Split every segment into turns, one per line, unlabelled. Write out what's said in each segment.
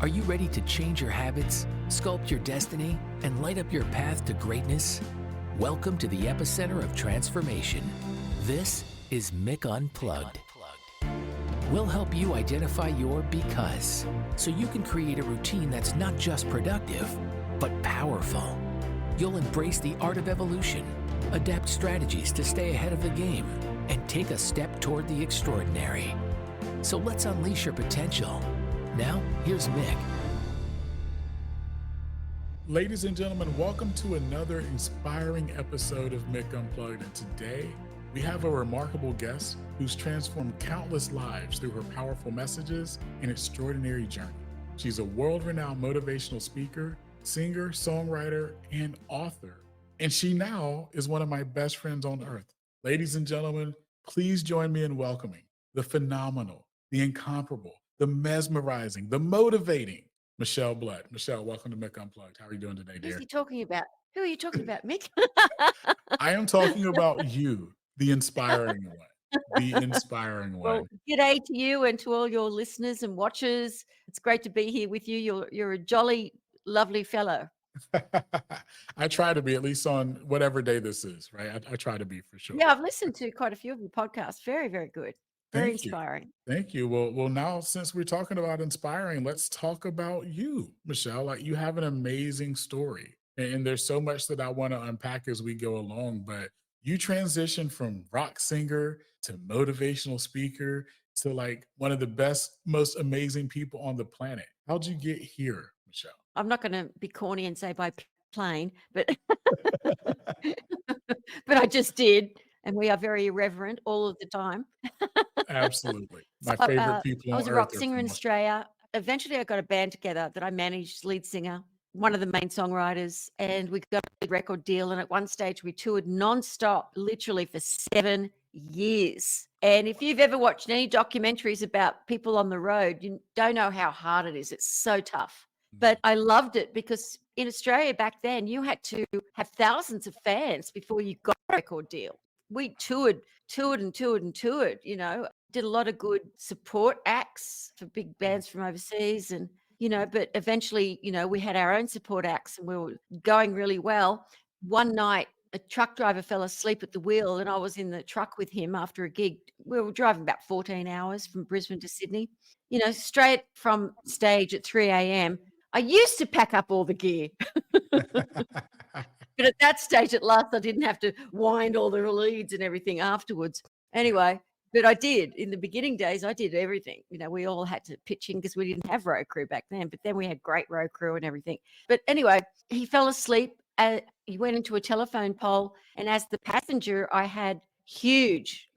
Are you ready to change your habits, sculpt your destiny, and light up your path to greatness? Welcome to the epicenter of transformation. This is Mick Unplugged. We'll help you identify your because, so you can create a routine that's not just productive, but powerful. You'll embrace the art of evolution, adapt strategies to stay ahead of the game, and take a step toward the extraordinary. So let's unleash your potential. Now, here's Mick.
Ladies and gentlemen, welcome to another inspiring episode of Mick Unplugged. And today, we have a remarkable guest who's transformed countless lives through her powerful messages and extraordinary journey. She's a world-renowned motivational speaker, singer, songwriter, and author. And she now is one of my best friends on earth. Ladies and gentlemen, please join me in welcoming the phenomenal, the incomparable, the mesmerizing, the motivating Michele Blood. Michele, welcome to Mick Unplugged. How are you doing today, dear?
Who's he talking about? Who are you talking about, Mick?
I am talking about you, the inspiring one. The inspiring one.
Well, g'day to you and to all your listeners and watchers. It's great to be here with you. You're a jolly, lovely fellow.
I try to be, at least on whatever day this is, right? I try to be, for sure.
Yeah, I've listened to quite a few of your podcasts. Very, very good. Very
Thank you.
inspiring.
Thank you. Well, now since we're talking about inspiring, let's talk about you, Michele. Like, you have an amazing story, and there's so much that I want to unpack as we go along. But you transitioned from rock singer to motivational speaker to like one of the best, most amazing people on the planet. How'd you get here, Michele?
I'm not going to be corny and say by plane, but but I just did. And we are very irreverent all of the time.
Absolutely. My
So,
favorite people
I
on
was a
earth
rock
are
singer in
from
Australia. Eventually, I got a band together that I managed, lead singer, one of the main songwriters, and we got a record deal. And at one stage, we toured nonstop, literally for 7 years. And if you've ever watched any documentaries about people on the road, you don't know how hard it is. It's so tough. But I loved it because in Australia back then, you had to have thousands of fans before you got a record deal. We toured, you know, did a lot of good support acts for big bands from overseas. And, you know, but eventually, you know, we had our own support acts and we were going really well. One night, a truck driver fell asleep at the wheel and I was in the truck with him after a gig. We were driving about 14 hours from Brisbane to Sydney, you know, straight from stage at 3 a.m. I used to pack up all the gear. But at that stage, at last, I didn't have to wind all the leads and everything afterwards. Anyway, but I did. In the beginning days, I did everything. You know, we all had to pitch in because we didn't have road crew back then. But then we had great road crew and everything. But anyway, he fell asleep. He went into a telephone pole. And as the passenger, I had huge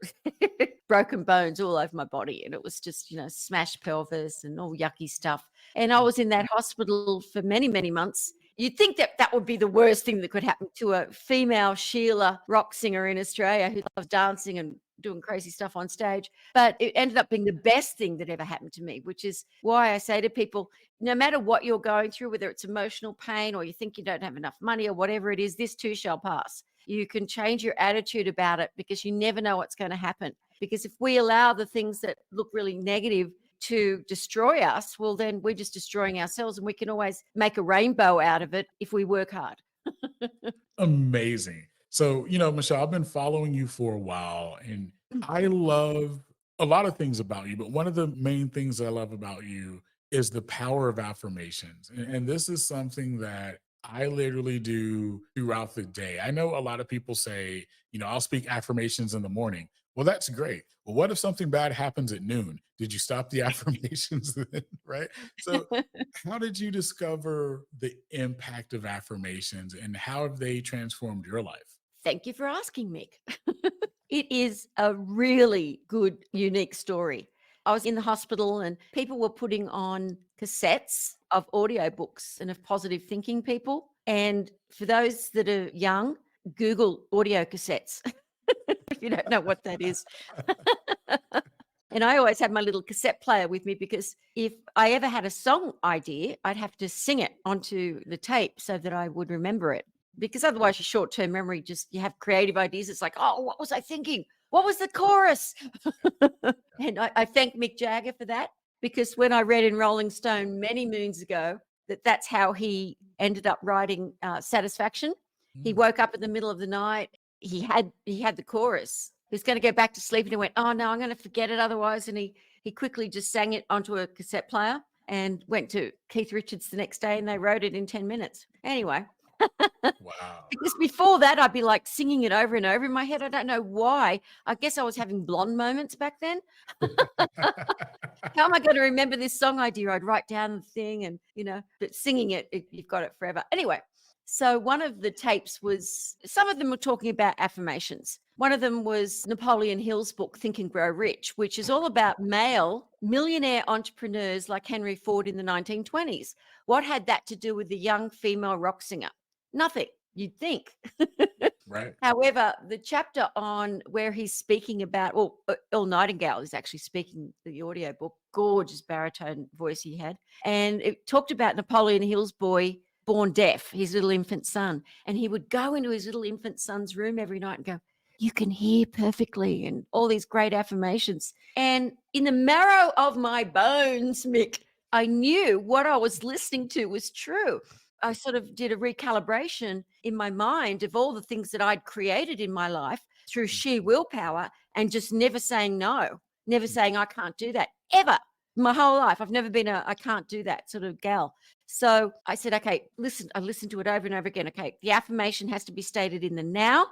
broken bones all over my body. And it was just, you know, smashed pelvis and all yucky stuff. And I was in that hospital for many, many months. You'd think that that would be the worst thing that could happen to a female Sheila rock singer in Australia who loves dancing and doing crazy stuff on stage. But it ended up being the best thing that ever happened to me, which is why I say to people, no matter what you're going through, whether it's emotional pain or you think you don't have enough money or whatever it is, this too shall pass. You can change your attitude about it because you never know what's going to happen. Because if we allow the things that look really negative to destroy us, well, then we're just destroying ourselves, and we can always make a rainbow out of it if we work hard.
Amazing. So, you know, Michele, I've been following you for a while, and I love a lot of things about you, but one of the main things I love about you is the power of affirmations. And this is something that I literally do throughout the day. I know a lot of people say, you know, I'll speak affirmations in the morning. Well, that's great. Well, what if something bad happens at noon? Did you stop the affirmations then? Right? So how did you discover the impact of affirmations and how have they transformed your life?
Thank you for asking, Mick. It is a really good, unique story. I was in the hospital and people were putting on cassettes of audiobooks and of positive thinking people. And for those that are young, Google audio cassettes if you don't know what that is. And I always had my little cassette player with me because if I ever had a song idea, I'd have to sing it onto the tape so that I would remember it. Because otherwise, your short-term memory, just you have creative ideas. It's like, oh, what was I thinking? What was the chorus? And I thank Mick Jagger for that. because when I read in Rolling Stone many moons ago that that's how he ended up writing Satisfaction. He woke up in the middle of the night. He had the chorus. He was going to go back to sleep and he went, oh no, I'm going to forget it otherwise. And he quickly just sang it onto a cassette player and went to Keith Richards the next day and they wrote it in 10 minutes. Anyway.
Wow.
Because before that, I'd be like singing it over and over in my head. I don't know why. I guess I was having blonde moments back then. How am I going to remember this song idea? I'd write down the thing and, but singing it, you've got it forever. Anyway, so one of the tapes was, some of them were talking about affirmations. One of them was Napoleon Hill's book, Think and Grow Rich, which is all about male millionaire entrepreneurs like Henry Ford in the 1920s. What had that to do with the young female rock singer? Nothing, you'd think.
Right.
However, the chapter on where he's speaking about, Earl Nightingale is actually speaking the audio book, gorgeous baritone voice he had. And it talked about Napoleon Hill's boy born deaf, his little infant son. And he would go into his little infant son's room every night and go, you can hear perfectly, and all these great affirmations. And in the marrow of my bones, Mick, I knew what I was listening to was true. I sort of did a recalibration in my mind of all the things that I'd created in my life through sheer willpower and just never saying no, never saying I can't do that ever. My whole life, I've never been I can't do that sort of gal. So I said, okay, listen, I listened to it over and over again. Okay, the affirmation has to be stated in the now.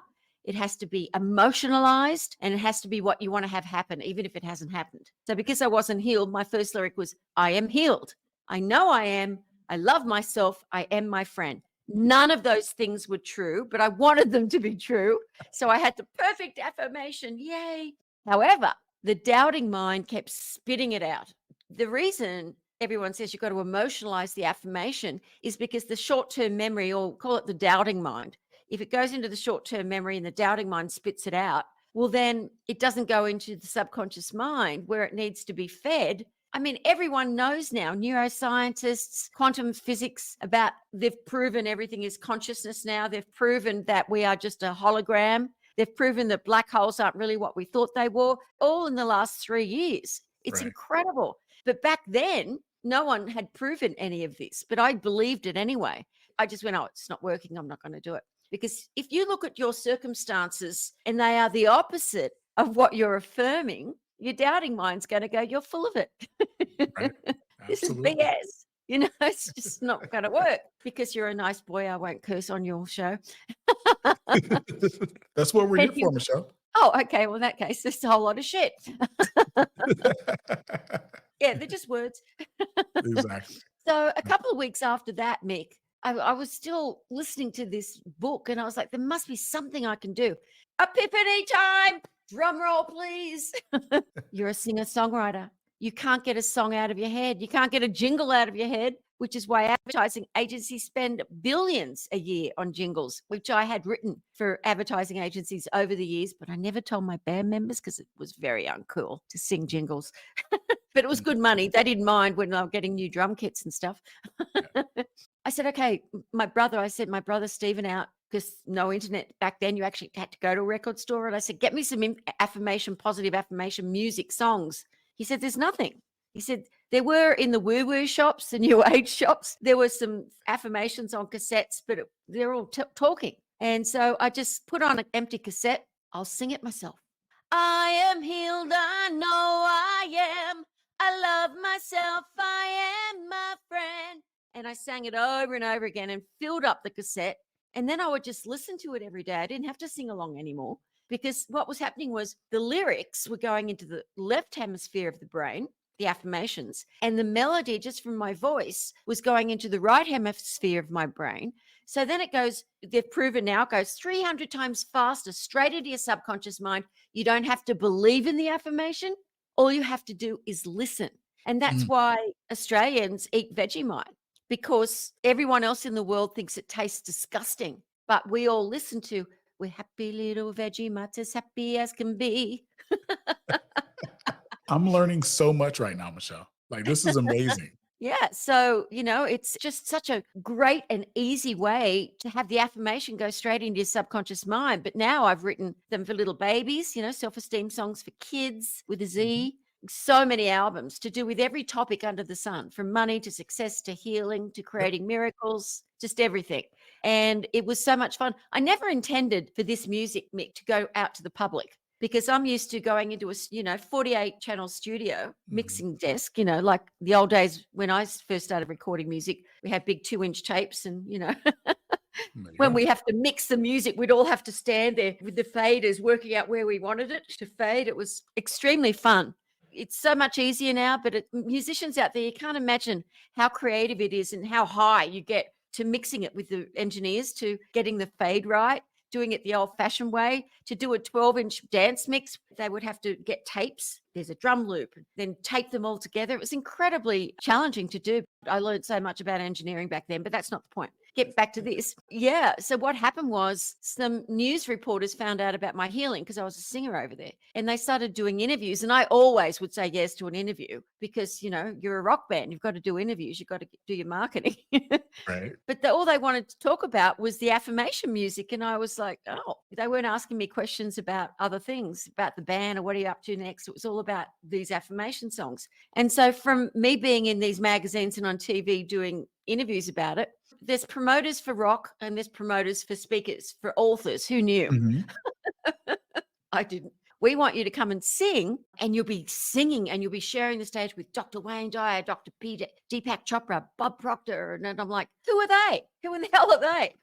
It has to be emotionalized and it has to be what you want to have happen, even if it hasn't happened. So because I wasn't healed, my first lyric was, I am healed. I know I am. I love myself. I am my friend. None of those things were true, but I wanted them to be true. So I had the perfect affirmation. Yay. However, the doubting mind kept spitting it out. The reason everyone says you've got to emotionalize the affirmation is because the short-term memory, or call it the doubting mind, if it goes into the short-term memory and the doubting mind spits it out, well, then it doesn't go into the subconscious mind where it needs to be fed. I mean, everyone knows now, neuroscientists, quantum physics, they've proven everything is consciousness now. They've proven that we are just a hologram. They've proven that black holes aren't really what we thought they were, all in the last 3 years. It's
Right.
incredible. But back then, no one had proven any of this, but I believed it anyway. I just went, oh, it's not working. I'm not going to do it. Because if you look at your circumstances and they are the opposite of what you're affirming, your doubting mind's going to go, you're full of it.
Right.
This is
Absolutely.
BS. It's just not going to work. Because you're a nice boy, I won't curse on your show.
That's what we're here for, Michele.
Oh, okay. Well, in that case, there's a whole lot of shit. Yeah, they're just words.
Exactly.
So a couple of weeks after that, Mick, I was still listening to this book and I was like, there must be something I can do. Epiphany time. Drum roll, please. You're a singer-songwriter. You can't get a song out of your head. You can't get a jingle out of your head, which is why advertising agencies spend billions a year on jingles, which I had written for advertising agencies over the years, but I never told my band members because it was very uncool to sing jingles. But it was good money. They didn't mind when I was getting new drum kits and stuff. I said, okay, my brother Stephen out, because no internet back then, you actually had to go to a record store. And I said, get me some positive affirmation music songs. He said, there's nothing. He said, there were in the woo-woo shops, the new age shops, there were some affirmations on cassettes, but they're all talking. And so I just put on an empty cassette. I'll sing it myself. I am healed. I know I am. I love myself. I am my friend. And I sang it over and over again and filled up the cassette. And then I would just listen to it every day. I didn't have to sing along anymore because what was happening was the lyrics were going into the left hemisphere of the brain, the affirmations, and the melody just from my voice was going into the right hemisphere of my brain. So then it goes, they've proven now, it goes 300 times faster straight into your subconscious mind. You don't have to believe in the affirmation. All you have to do is listen. And that's why Australians eat Vegemite, because everyone else in the world thinks it tastes disgusting. But we all listen to, we're happy little Vegemite, as happy as can be.
I'm learning so much right now, Michele. Like, this is amazing.
Yeah. So, it's just such a great and easy way to have the affirmation go straight into your subconscious mind. But now I've written them for little babies, self-esteem songs for kids with a Z. so many albums to do with every topic under the sun, from money to success to healing to creating miracles, just everything. And it was so much fun. I never intended for this music, Mick, to go out to the public, because I'm used to going into a 48 channel studio mixing desk, like the old days when I first started recording music. We had big 2-inch tapes, and when we have to mix the music, we'd all have to stand there with the faders working out where we wanted it to fade. It was extremely fun. It's so much easier now, but musicians out there, you can't imagine how creative it is and how high you get to mixing it with the engineers, to getting the fade right, doing it the old-fashioned way. To do a 12-inch dance mix, they would have to get tapes. There's a drum loop, then tape them all together. It was incredibly challenging to do. I learned so much about engineering back then, but that's not the point. Get back to this. Yeah. So what happened was some news reporters found out about my healing, because I was a singer over there, and they started doing interviews. And I always would say yes to an interview, because, you're a rock band. You've got to do interviews. You've got to do your marketing.
Right.
But all they wanted to talk about was the affirmation music. And I was like, oh, they weren't asking me questions about other things, about the band or what are you up to next. It was all about these affirmation songs. And so from me being in these magazines and on TV doing interviews about it, there's promoters for rock and there's promoters for speakers, for authors. Who knew? I didn't. We want you to come and sing, and you'll be singing and you'll be sharing the stage with Dr. Wayne Dyer, Dr. 𝗙𝗢𝗥𝗡, Bob Proctor. And I'm like, who are they? Who in the hell are they?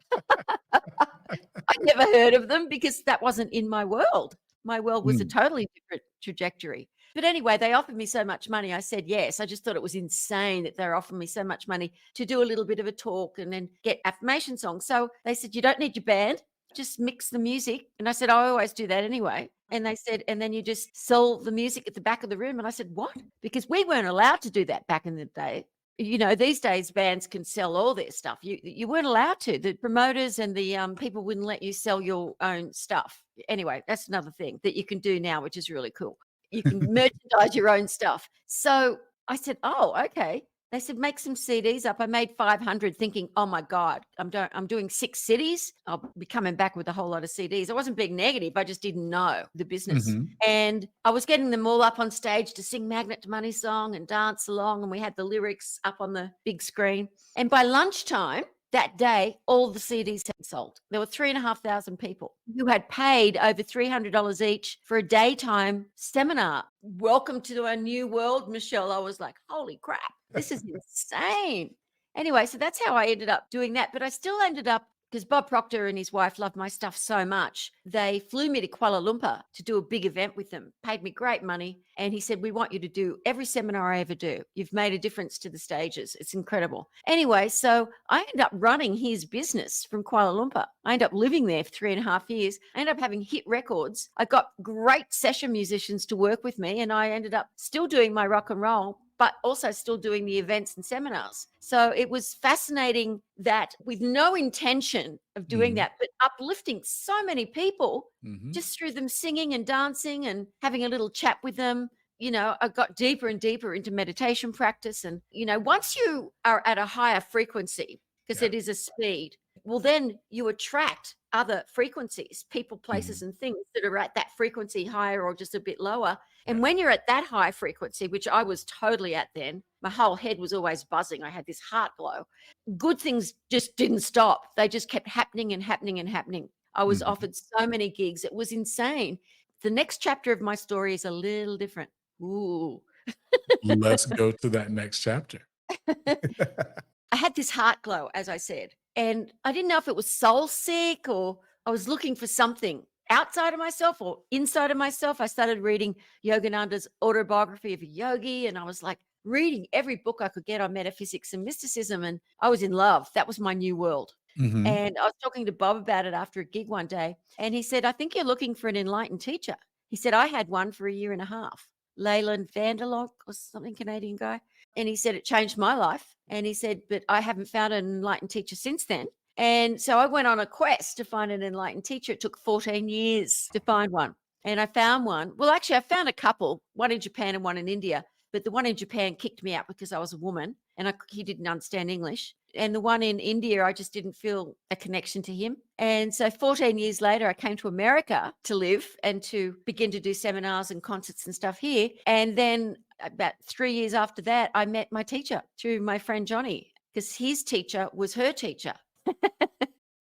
I never heard of them, because that wasn't in my world. My world was a totally different trajectory. But anyway, they offered me so much money. I said yes. I just thought it was insane that they're offering me so much money to do a little bit of a talk and then get affirmation songs. So they said, you don't need your band, just mix the music. And I said, I always do that anyway. And they said, and then you just sell the music at the back of the room. And I said, what? Because we weren't allowed to do that back in the day. These days bands can sell all their stuff. You weren't allowed to. The promoters and the people wouldn't let you sell your own stuff. Anyway, that's another thing that you can do now, which is really cool. You can merchandise your own stuff. So I said, oh, okay. They said, make some CDs up. I made 500 thinking, oh my God, I'm doing 6 cities. I'll be coming back with a whole lot of CDs. I wasn't being negative. I just didn't know the business. And I was getting them all up on stage to sing Magnet to Money song and dance along. And we had the lyrics up on the big screen. And by lunchtime that day, all the CDs had sold. There were 3,500 people who had paid over $300 each for a daytime seminar. Welcome to a new world, Michele. I was like, holy crap, this is insane. Anyway, so that's how I ended up doing that. But I still ended up, because Bob Proctor and his wife loved my stuff so much, they flew me to Kuala Lumpur to do a big event with them, paid me great money. And he said, we want you to do every seminar I ever do. You've made a difference to the stages. It's incredible. Anyway, so I ended up running his business from Kuala Lumpur. I ended up living there for 3.5 years. I ended up having hit records. I got great session musicians to work with me, and I ended up still doing my rock and roll, but also still doing the events and seminars. So it was fascinating that, with no intention of doing that, but uplifting so many people just through them singing and dancing and having a little chat with them. I got deeper and deeper into meditation practice. And, once you are at a higher frequency, because it is a speed, well, then you attract other frequencies, people, places, and things that are at that frequency higher or just a bit lower. And when you're at that high frequency, which I was totally at then, my whole head was always buzzing. I had this heart glow. Good things just didn't stop. They just kept happening and happening and happening. I was offered so many gigs. It was insane. The next chapter of my story is a little different. Ooh.
Let's go to that next chapter.
I had this heart glow, as I said, and I didn't know if it was soul sick or I was looking for something outside of myself or inside of myself. I started reading Yogananda's autobiography of a yogi, and I was like reading every book I could get on metaphysics and mysticism, and I was in love. That was my new world. And I was talking to Bob about it after a gig one day, and he said, I think you're looking for an enlightened teacher. He said, I had one for 1.5 years. Leyland Vanderlock or something, Canadian guy. And he said, it changed my life. And he said, but I haven't found an enlightened teacher since then. And so I went on a quest to find an enlightened teacher. It took 14 years to find one. And I found one. Well, actually, I found a couple, one in Japan and one in India. But the one in Japan kicked me out because I was a woman and he didn't understand English. And the one in India, I just didn't feel a connection to him. And so 14 years later, I came to America to live and to begin to do seminars and concerts and stuff here. And then about 3 years after that, I met my teacher through my friend Johnny, because his teacher was her teacher.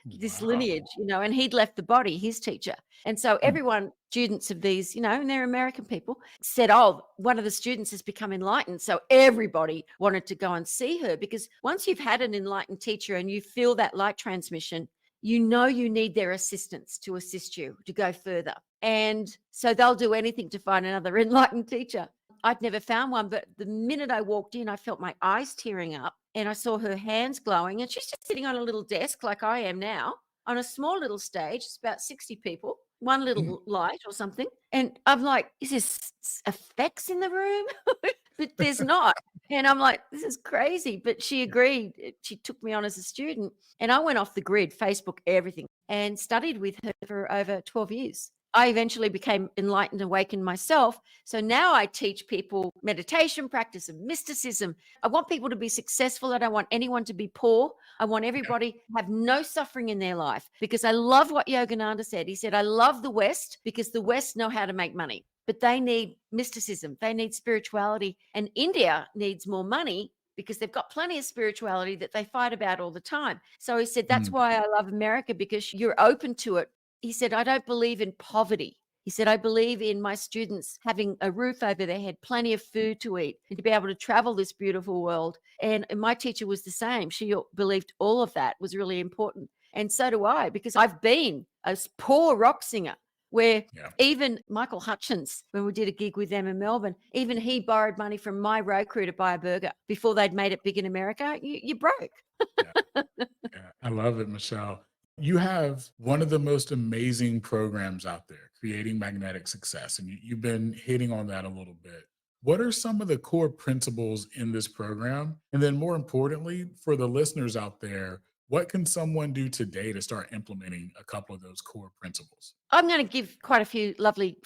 This lineage, and he'd left the body, his teacher. And so everyone, students of these, and they're American people, said, oh, one of the students has become enlightened. So everybody wanted to go and see her, because once you've had an enlightened teacher and you feel that light transmission, you need their assistance to assist you to go further. And so they'll do anything to find another enlightened teacher. I'd never found one, but the minute I walked in, I felt my eyes tearing up and I saw her hands glowing, and she's just sitting on a little desk like I am now on a small little stage. It's about 60 people, one little light or something. And I'm like, is this effects in the room? But there's not. And I'm like, this is crazy. But she agreed. She took me on as a student, and I went off the grid, Facebook, everything, and studied with her for over 12 years. I eventually became enlightened, awakened myself. So now I teach people meditation practice and mysticism. I want people to be successful. I don't want anyone to be poor. I want everybody to have no suffering in their life, because I love what Yogananda said. He said, I love the West because the West know how to make money, but they need mysticism. They need spirituality. And India needs more money because they've got plenty of spirituality that they fight about all the time. So he said, that's why I love America, because you're open to it. He said, I don't believe in poverty. He said, I believe in my students having a roof over their head, plenty of food to eat, and to be able to travel this beautiful world. And my teacher was the same. She believed all of that was really important. And so do I, because I've been a poor rock singer where even Michael Hutchins, when we did a gig with them in Melbourne, even he borrowed money from my road crew to buy a burger before they'd made it big in America. You broke.
I love it, Michele. You have one of the most amazing programs out there, Creating Magnetic Success, and you've been hitting on that a little bit. What are some of the core principles in this program? And then more importantly, for the listeners out there, what can someone do today to start implementing a couple of those core principles?
I'm going to give quite a few lovely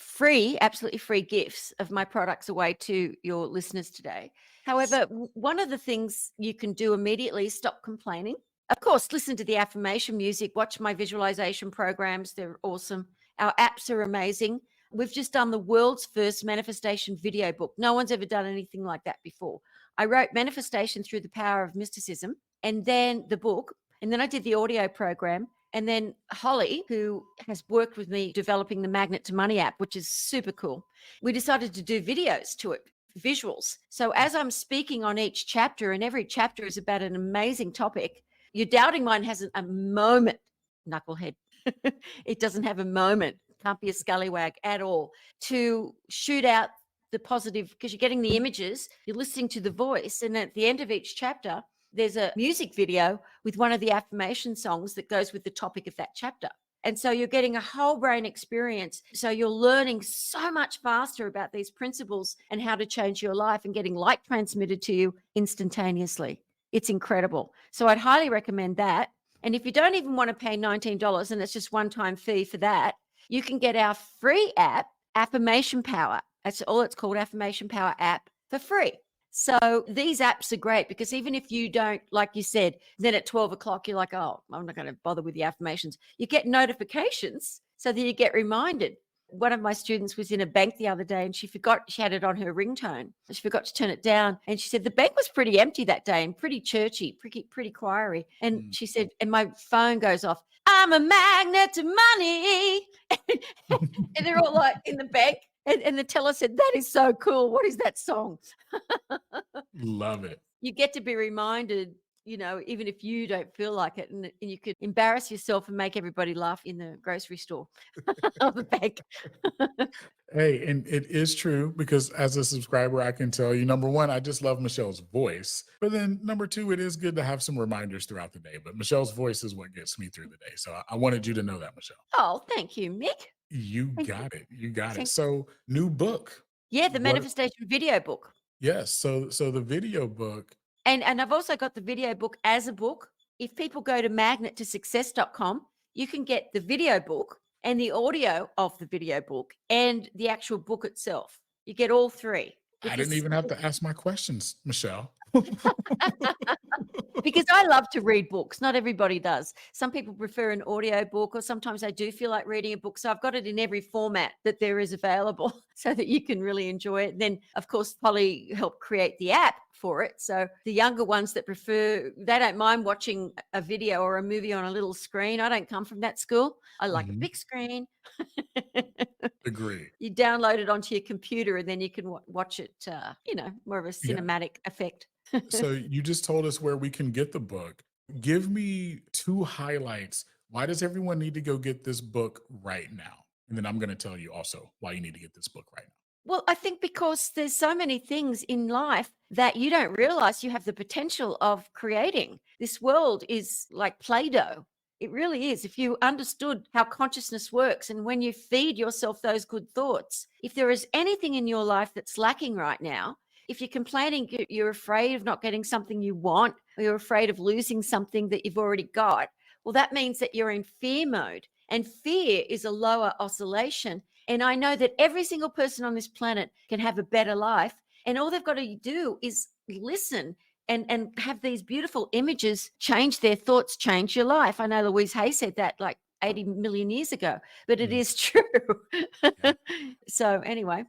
absolutely free gifts of my products away to your listeners today. However, one of the things you can do immediately is stop complaining. Of course, listen to the affirmation music, watch my visualization programs. They're awesome. Our apps are amazing. We've just done the world's first manifestation video book. No one's ever done anything like that before. I wrote Manifestation Through the Power of Mysticism, and then the book, and then I did the audio program. And then Holly, who has worked with me developing the Magnet to Money app, which is super cool, we decided to do videos to it, visuals. So as I'm speaking on each chapter, and every chapter is about an amazing topic, your doubting mind hasn't a moment, knucklehead. It doesn't have a moment. Can't be a scallywag at all to shoot out the positive, because you're getting the images, you're listening to the voice. And at the end of each chapter, there's a music video with one of the affirmation songs that goes with the topic of that chapter. And so you're getting a whole brain experience. So you're learning so much faster about these principles and how to change your life, and getting light transmitted to you instantaneously. It's incredible. So I'd highly recommend that. And if you don't even want to pay $19, and it's just one-time fee for that, you can get our free app, Affirmation Power. That's all it's called, Affirmation Power app, for free. So these apps are great, because even if you don't, like you said, then at 12 o'clock, you're like, oh, I'm not going to bother with the affirmations. You get notifications so that you get reminded. One of my students was in a bank the other day, and she had it on her ringtone. She forgot to turn it down. And she said the bank was pretty empty that day and pretty churchy, pretty choiry. And she said, and my phone goes off, I'm a magnet to money. And they're all like in the bank. And the teller said, that is so cool. What is that song?
Love it.
You get to be reminded, even if you don't feel like it, and you could embarrass yourself and make everybody laugh in the grocery store or the bank.
Hey, and it is true, because as a subscriber, I can tell you, number one, I just love Michele's voice. But then number two, it is good to have some reminders throughout the day. But Michele's voice is what gets me through the day. So I wanted you to know that, Michele.
Oh, thank you, Mick.
You got it. You got it. So new book.
Yeah, the manifestation video book.
Yes. So the video book.
And I've also got the video book as a book. If people go to magnettosuccess.com, you can get the video book and the audio of the video book and the actual book itself. You get all three.
I didn't even have to ask my questions, Michele.
Because I love to read books. Not everybody does. Some people prefer an audio book, or sometimes they do feel like reading a book. So I've got it in every format that there is available so that you can really enjoy it. Then, of course, Polly helped create the app for it. So the younger ones that prefer, they don't mind watching a video or a movie on a little screen. I don't come from that school. I like a
Mhm.
big screen.
Agree.
You download it onto your computer and then you can watch it, more of a
Yeah.
cinematic effect.
So you just told us where we can get the book. Give me 2 highlights. Why does everyone need to go get this book right now? And then I'm going to tell you also why you need to get this book right now.
Well, I think because there's so many things in life that you don't realize you have the potential of creating. This world is like Play-Doh. It really is. If you understood how consciousness works and when you feed yourself those good thoughts, if there is anything in your life that's lacking right now, if you're complaining, you're afraid of not getting something you want, or you're afraid of losing something that you've already got, well, that means that you're in fear mode. And fear is a lower oscillation. And I know that every single person on this planet can have a better life. And all they've got to do is listen and have these beautiful images change their thoughts, change your life. I know Louise Hay said that like 80 million years ago, but it
Mm.
is true.
Yeah.
So anyway.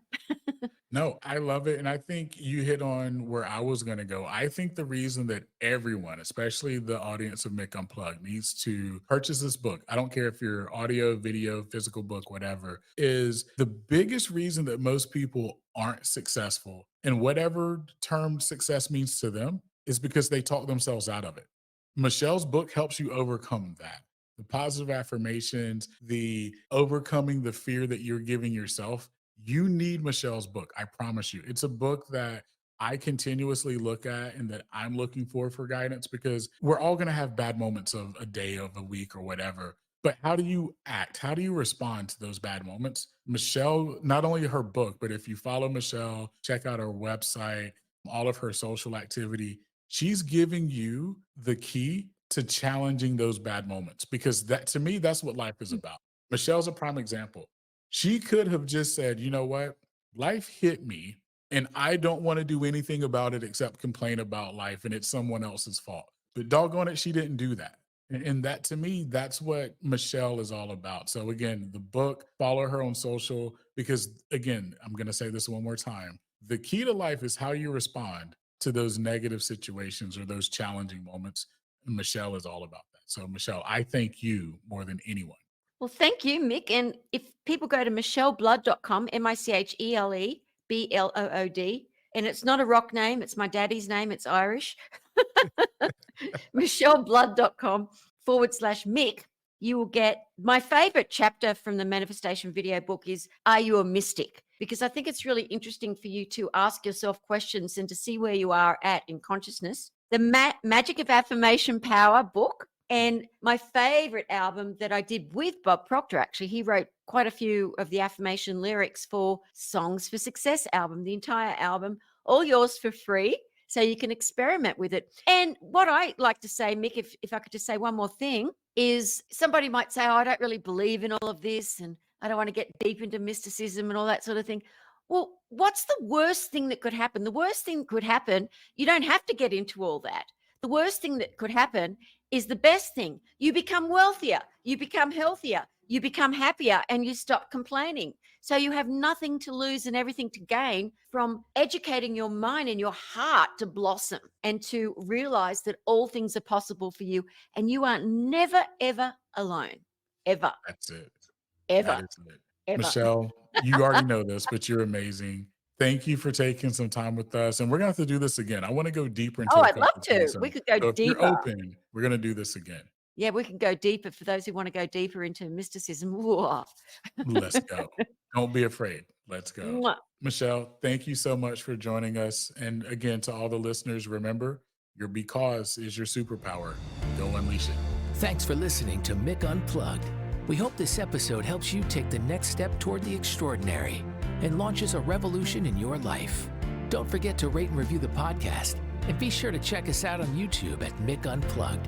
No, I love it. And I think you hit on where I was going to go. I think the reason that everyone, especially the audience of Mick Unplugged, needs to purchase this book, I don't care if you're audio, video, physical book, whatever, is the biggest reason that most people aren't successful in whatever term success means to them is because they talk themselves out of it. Michele's book helps you overcome that. The positive affirmations, the overcoming the fear that you're giving yourself. You need Michele's book. I promise you. It's a book that I continuously look at and that I'm looking for guidance, because we're all going to have bad moments of a day, of a week, or whatever. But how do you act? How do you respond to those bad moments? Michele, not only her book, but if you follow Michele, check out her website, all of her social activity, she's giving you the key to challenging those bad moments, because that, to me, that's what life is about. Michele's a prime example. She could have just said, you know what? Life hit me and I don't want to do anything about it except complain about life and it's someone else's fault. But doggone it, she didn't do that. And that, to me, that's what Michele is all about. So again, the book, follow her on social, because again, I'm going to say this one more time. The key to life is how you respond to those negative situations or those challenging moments. And Michele is all about that. So Michele, I thank you more than anyone.
Well, thank you, Mick. And if people go to micheleblood.com, MICHELEBLOOD, and it's not a rock name, it's my daddy's name, it's Irish. micheleblood.com/Mick, you will get my favorite chapter from the manifestation video book is Are You a Mystic? Because I think it's really interesting for you to ask yourself questions and to see where you are at in consciousness. The Magic of Affirmation Power book, and my favorite album that I did with Bob Proctor, actually, he wrote quite a few of the affirmation lyrics for Songs for Success album, the entire album, all yours for free. So you can experiment with it. And what I like to say, Mick, if I could just say one more thing, is somebody might say, oh, I don't really believe in all of this and I don't want to get deep into mysticism and all that sort of thing. Well, what's the worst thing that could happen? The worst thing that could happen, you don't have to get into all that. The worst thing that could happen is the best thing. You become wealthier, you become healthier, you become happier, and you stop complaining. So you have nothing to lose and everything to gain from educating your mind and your heart to blossom and to realize that all things are possible for you and you are never, ever alone. Ever.
That's it.
Ever.
That is it.
Ever.
Michele, you already know this, but you're amazing. Thank you for taking some time with us. And we're going to have to do this again. I want to go deeper into
I'd love to. We could go
so if
deeper.
you're open, we're going to do this again.
Yeah, we can go deeper for those who want to go deeper into mysticism. Whoa.
Let's go. Don't be afraid. Let's go.
Mwah.
Michele, thank you so much for joining us. And again, to all the listeners, remember, your because is your superpower. Go unleash it.
Thanks for listening to Mick Unplugged. We hope this episode helps you take the next step toward the extraordinary and launches a revolution in your life. Don't forget to rate and review the podcast, and be sure to check us out on YouTube at Mick Unplugged.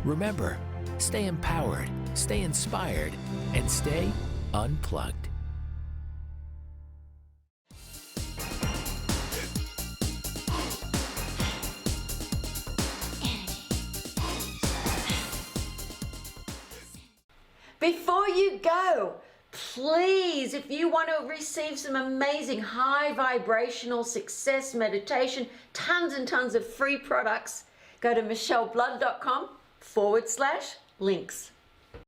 Remember, stay empowered, stay inspired, and stay unplugged.
Before you go, please, if you want to receive some amazing high vibrational success meditation, tons and tons of free products, go to micheleblood.com/links.